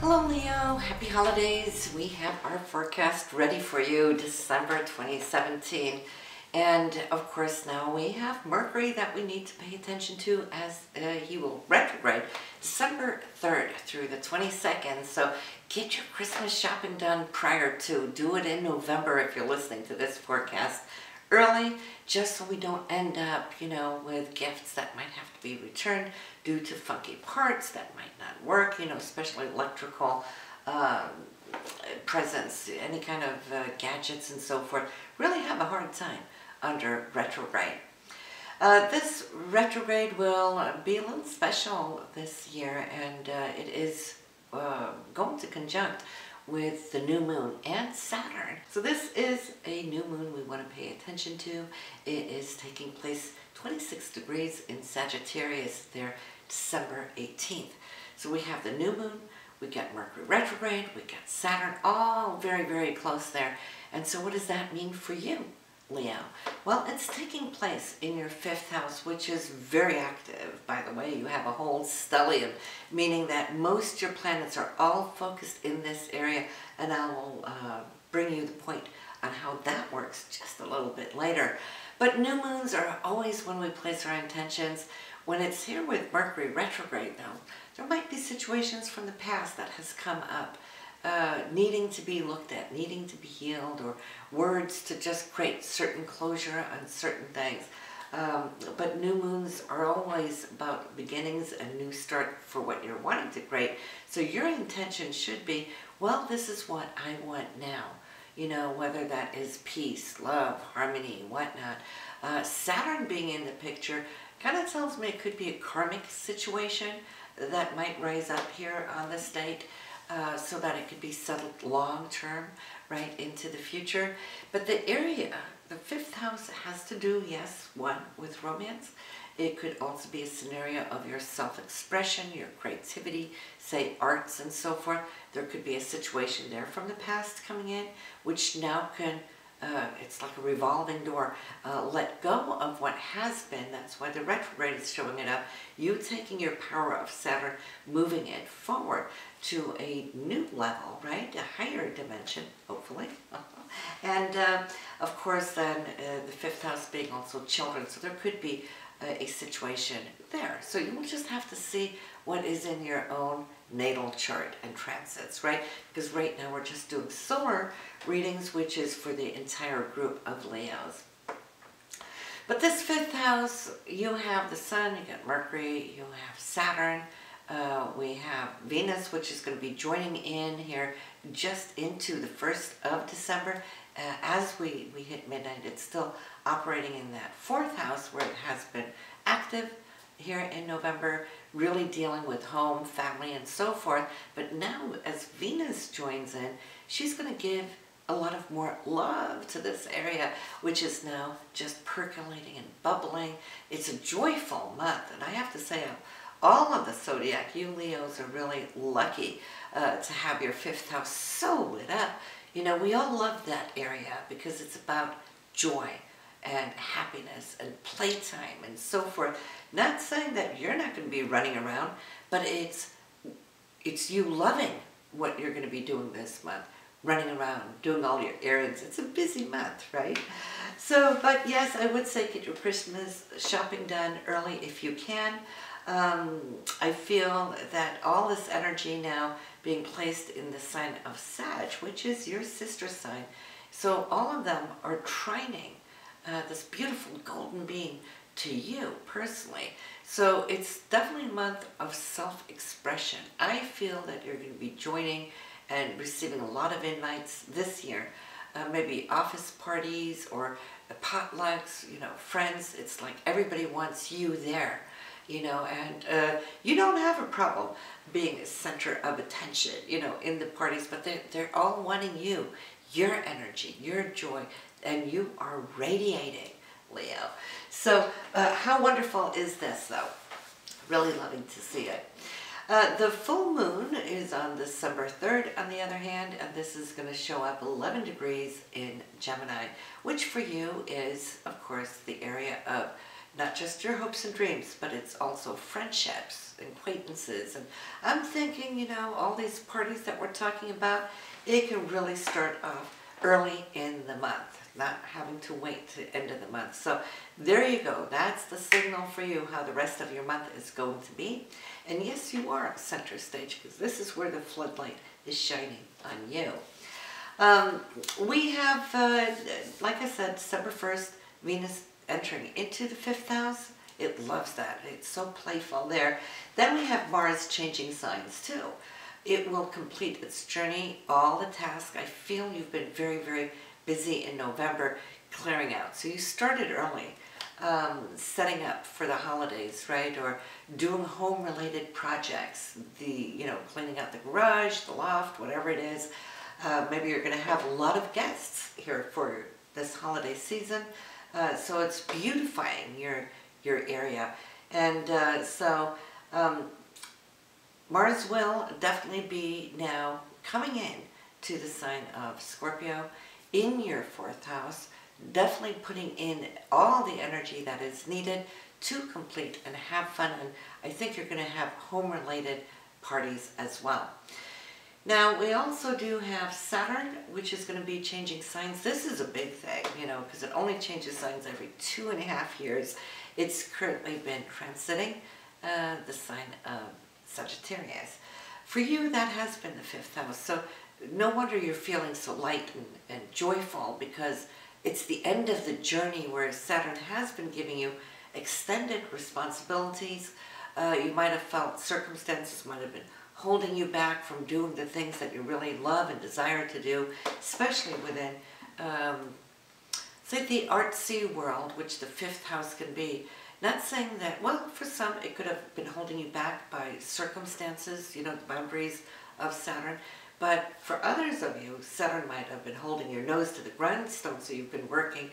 Hello Leo, happy holidays. We have our forecast ready for you, December 2017. And of course now we have Mercury that we need to pay attention to as he will retrograde December 3rd through the 22nd. So get your Christmas shopping done prior to. Do it in November if you're listening to this forecast early, just so we don't end up, with gifts that might have to be returned due to funky parts that might not work, especially electrical presents, any kind of gadgets and so forth, really have a hard time under retrograde. This retrograde will be a little special this year, and it is going to conjunct with the new moon and Saturn. So this is a new moon we want to pay attention to. It is taking place 26 degrees in Sagittarius there, December 18th. So we have the new moon, we got Mercury retrograde, we got Saturn, all very, very close there. And so what does that mean for you, Leo? Well, it's taking place in your 5th house, which is very active, by the way. You have a whole stellium, meaning that most of your planets are all focused in this area, and I will bring you the point on how that works just a little bit later. But new moons are always when we place our intentions. When it's here with Mercury retrograde, though, there might be situations from the past that has come up, needing to be looked at, needing to be healed, or words to just create certain closure on certain things. But new moons are always about beginnings, a new start for what you're wanting to create. So your intention should be, well, this is what I want now. Whether that is peace, love, harmony, whatnot. Saturn being in the picture kind of tells me it could be a karmic situation that might rise up here on this date. So that it could be settled long-term, right, into the future. But the area, the 5th house, has to do, yes, one, with romance. It could also be a scenario of your self-expression, your creativity, say arts and so forth. There could be a situation there from the past coming in, which now can, it's like a revolving door, let go of what has been. That's why the retrograde is showing it up. You taking your power of Saturn, moving it forward to a new level, right? A higher dimension, hopefully. And of course then the 5th house being also children, so there could be a situation there. So you will just have to see what is in your own natal chart and transits, right? Because right now we're just doing solar readings, which is for the entire group of Leos. But this 5th house, you have the Sun, you got Mercury, you have Saturn, we have Venus, which is going to be joining in here just into the 1st of December. As we hit midnight, it's still operating in that 4th house where it has been active here in November, really dealing with home, family, and so forth. But now as Venus joins in, she's going to give a lot of more love to this area, which is now just percolating and bubbling. It's a joyful month, and I have to say, all of the zodiac, you Leos are really lucky to have your 5th house so lit up. We all love that area because it's about joy and happiness and playtime and so forth. Not saying that you're not going to be running around, but it's you loving what you're going to be doing this month. Running around, doing all your errands. It's a busy month, right? So, but yes, I would say get your Christmas shopping done early if you can. I feel that all this energy now being placed in the sign of Sag, which is your sister sign. So all of them are trining this beautiful golden being to you personally. So it's definitely a month of self-expression. I feel that you're going to be joining and receiving a lot of invites this year. Maybe office parties or potlucks, friends. It's like everybody wants you there. And you don't have a problem being a center of attention, in the parties, but they're all wanting you, your energy, your joy, and you are radiating, Leo. So how wonderful is this, though? Really loving to see it. The full moon is on December 3rd, on the other hand, and this is going to show up 11 degrees in Gemini, which for you is, of course, the area of not just your hopes and dreams, but it's also friendships, acquaintances. And I'm thinking, you know, all these parties that we're talking about, it can really start off early in the month, not having to wait to the end of the month. So there you go. That's the signal for you how the rest of your month is going to be. And yes, you are at center stage, because this is where the floodlight is shining on you. We have, like I said, December 1st, Venus entering into the 5th house. It loves that. It's so playful there. Then we have Mars changing signs too. It will complete its journey, all the tasks. I feel you've been very, very busy in November clearing out. So you started early, setting up for the holidays, right? Or doing home-related projects, cleaning out the garage, the loft, whatever it is. Maybe you're going to have a lot of guests here for this holiday season. So it's beautifying your area. And Mars will definitely be now coming in to the sign of Scorpio in your 4th house, definitely putting in all the energy that is needed to complete and have fun. And I think you're going to have home-related parties as well. Now, we also do have Saturn, which is going to be changing signs. This is a big thing, you know, because it only changes signs every 2.5 years. It's currently been transiting the sign of Sagittarius. For you, that has been the 5th house. So no wonder you're feeling so light and joyful, because it's the end of the journey where Saturn has been giving you extended responsibilities. You might have felt circumstances might have been holding you back from doing the things that you really love and desire to do, especially within, say, the artsy world, which the 5th house can be. Not saying that, well, for some it could have been holding you back by circumstances, you know, the boundaries of Saturn. But for others of you, Saturn might have been holding your nose to the grindstone, so you've been working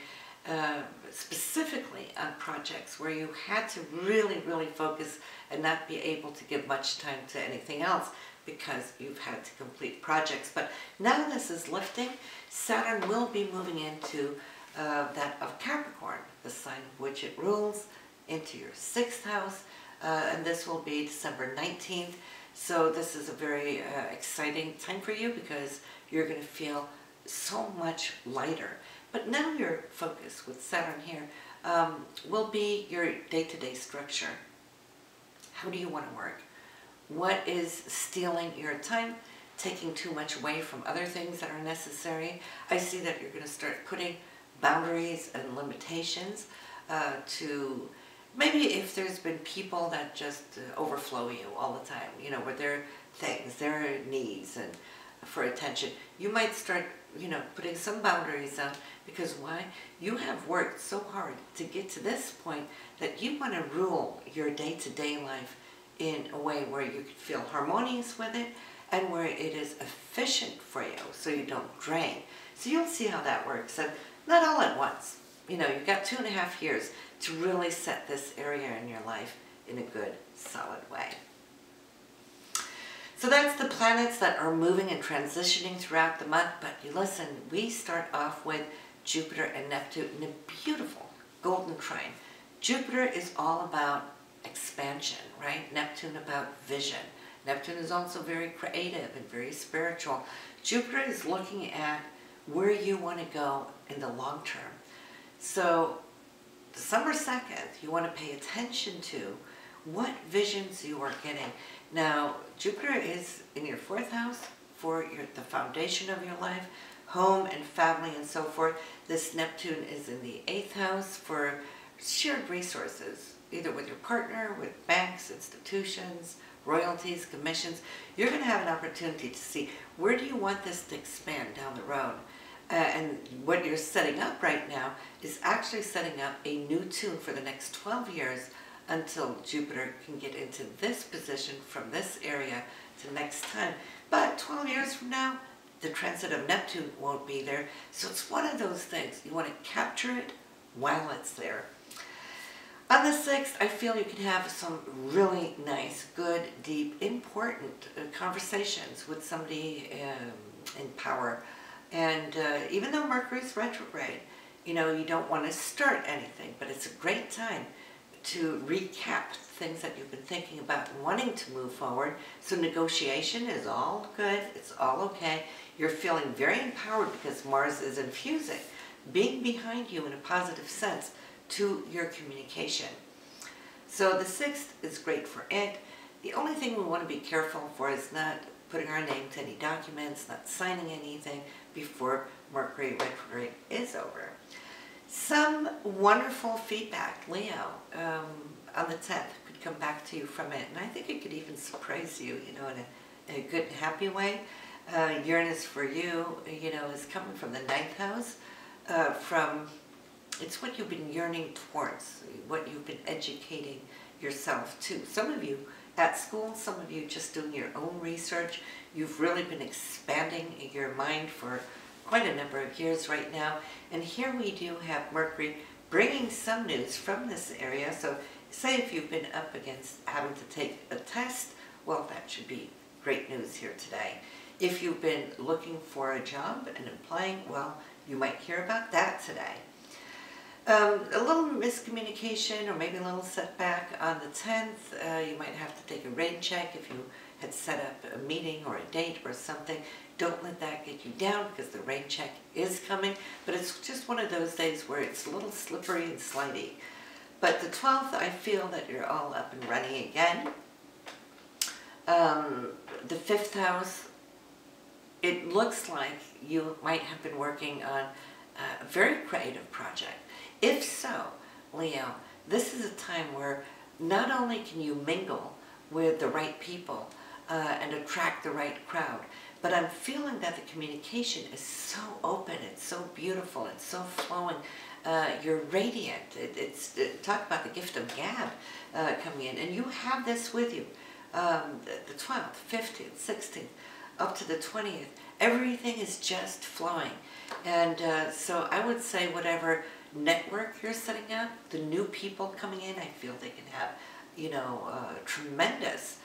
specifically on projects where you had to really, really focus and not be able to give much time to anything else because you've had to complete projects. But now this is lifting. Saturn will be moving into that of Capricorn, the sign which it rules, into your 6th house, and this will be December 19th. So this is a very exciting time for you, because you're going to feel so much lighter. But now your focus with Saturn here will be your day-to-day structure. How do you want to work? What is stealing your time, taking too much away from other things that are necessary? I see that you're going to start putting boundaries and limitations to maybe if there's been people that just overflow you all the time, you know, with their things, their needs and for attention. You might start, you know, putting some boundaries out, because why? You have worked so hard to get to this point that you want to rule your day-to-day life in a way where you can feel harmonious with it and where it is efficient for you, so you don't drain. So you'll see how that works, and not all at once. You know, you've got 2.5 years to really set this area in your life in a good, solid way. So that's the planets that are moving and transitioning throughout the month. But you listen, we start off with Jupiter and Neptune in a beautiful golden trine. Jupiter is all about expansion, right? Neptune about vision. Neptune is also very creative and very spiritual. Jupiter is looking at where you want to go in the long term. So December 2nd, you want to pay attention to what visions you are getting. Now, Jupiter is in your 4th house for the foundation of your life, home and family and so forth. This Neptune is in the 8th house for shared resources, either with your partner, with banks, institutions, royalties, commissions. You're going to have an opportunity to see where do you want this to expand down the road. And what you're setting up right now is actually setting up a new tune for the next 12 years until Jupiter can get into this position from this area to next time. But 12 years from now, the transit of Neptune won't be there. So it's one of those things. You want to capture it while it's there. On the 6th, I feel you can have some really nice, good, deep, important conversations with somebody in power. And even though Mercury's retrograde, you know, you don't want to start anything, but it's a great time to recap things that you've been thinking about and wanting to move forward. So negotiation is all good. It's all okay. You're feeling very empowered because Mars is infusing, being behind you in a positive sense to your communication. So the 6th is great for it. The only thing we want to be careful for is not putting our name to any documents, not signing anything before Mercury retrograde is over. Some wonderful feedback, Leo, on the 10th could come back to you from it. And I think it could even surprise you, you know, in a good and happy way. Uranus for you, you know, is coming from the 9th house, it's what you've been yearning towards, what you've been educating yourself to. Some of you at school, some of you just doing your own research. You've really been expanding your mind for quite a number of years right now. And here we do have Mercury bringing some news from this area. So say if you've been up against having to take a test, well, that should be great news here today. If you've been looking for a job and applying, well, you might hear about that today. A little miscommunication or maybe a little setback on the 10th. You might have to take a rain check if you had set up a meeting or a date or something. Don't let that get you down because the rain check is coming. But it's just one of those days where it's a little slippery and slidey. But the 12th, I feel that you're all up and running again. The 5th house, it looks like you might have been working on a very creative project. If so, Leo, this is a time where not only can you mingle with the right people and attract the right crowd, but I'm feeling that the communication is so open, it's so beautiful, it's so flowing. You're radiant. Talk about the gift of gab coming in, and you have this with you. The 12th, 15th, 16th, up to the 20th, everything is just flowing. And so I would say whatever network you're setting up, the new people coming in, I feel they can have, you know, tremendous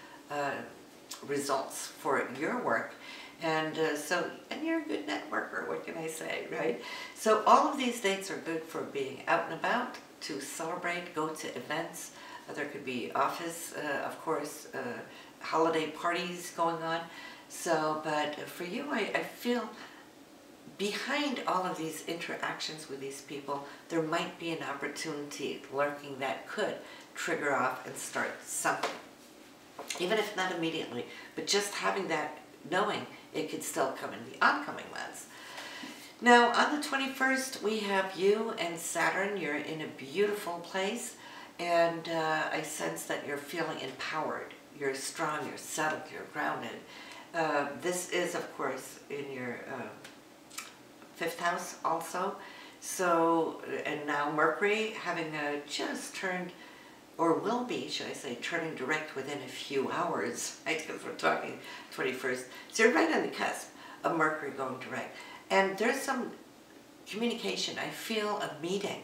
results for your work. And and you're a good networker, what can I say, right? So all of these dates are good for being out and about, to celebrate, go to events. There could be office, of course, holiday parties going on. So, but for you, I feel behind all of these interactions with these people, there might be an opportunity lurking that could trigger off and start something. Even if not immediately, but just having that knowing it could still come in the oncoming months. Now, on the 21st, we have you and Saturn. You're in a beautiful place, and I sense that you're feeling empowered. You're strong, you're settled, you're grounded. This is, of course, in your 5th house also. So, and now Mercury having just turned, or will be, should I say, turning direct within a few hours, right? Because we're talking 21st. So you're right on the cusp of Mercury going direct. And there's some communication. I feel a meeting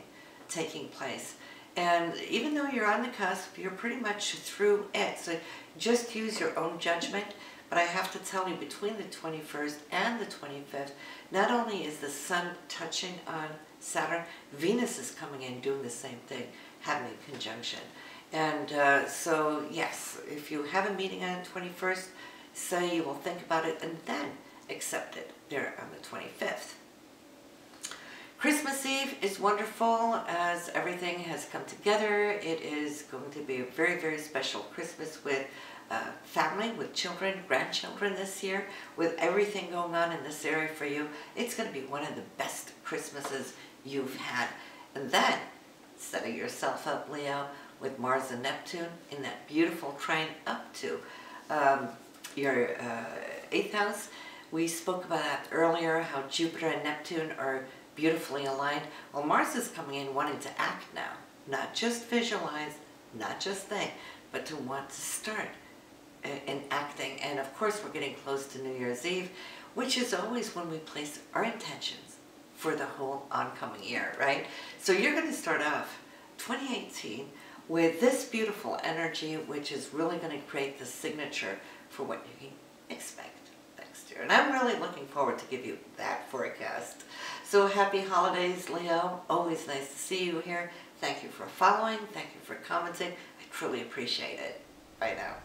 taking place. And even though you're on the cusp, you're pretty much through it. So just use your own judgment. But I have to tell you, between the 21st and the 25th, not only is the Sun touching on Saturn, Venus is coming in doing the same thing, having a conjunction. And so, yes, if you have a meeting on the 21st, say you will think about it and then accept it there on the 25th. Christmas Eve is wonderful as everything has come together. It is going to be a very, very special Christmas with family, with children, grandchildren this year, with everything going on in this area for you. It's going to be one of the best Christmases you've had. And then, setting yourself up, Leo, with Mars and Neptune in that beautiful trine up to your 8th house. We spoke about that earlier, how Jupiter and Neptune are beautifully aligned. Well, Mars is coming in wanting to act now, not just visualize, not just think, but to want to start in acting. And of course, we're getting close to New Year's Eve, which is always when we place our intentions for the whole oncoming year, right? So you're going to start off 2018 with this beautiful energy, which is really going to create the signature for what you can expect next year. And I'm really looking forward to give you that forecast. So happy holidays, Leo. Always nice to see you here. Thank you for following. Thank you for commenting. I truly appreciate it. Bye now.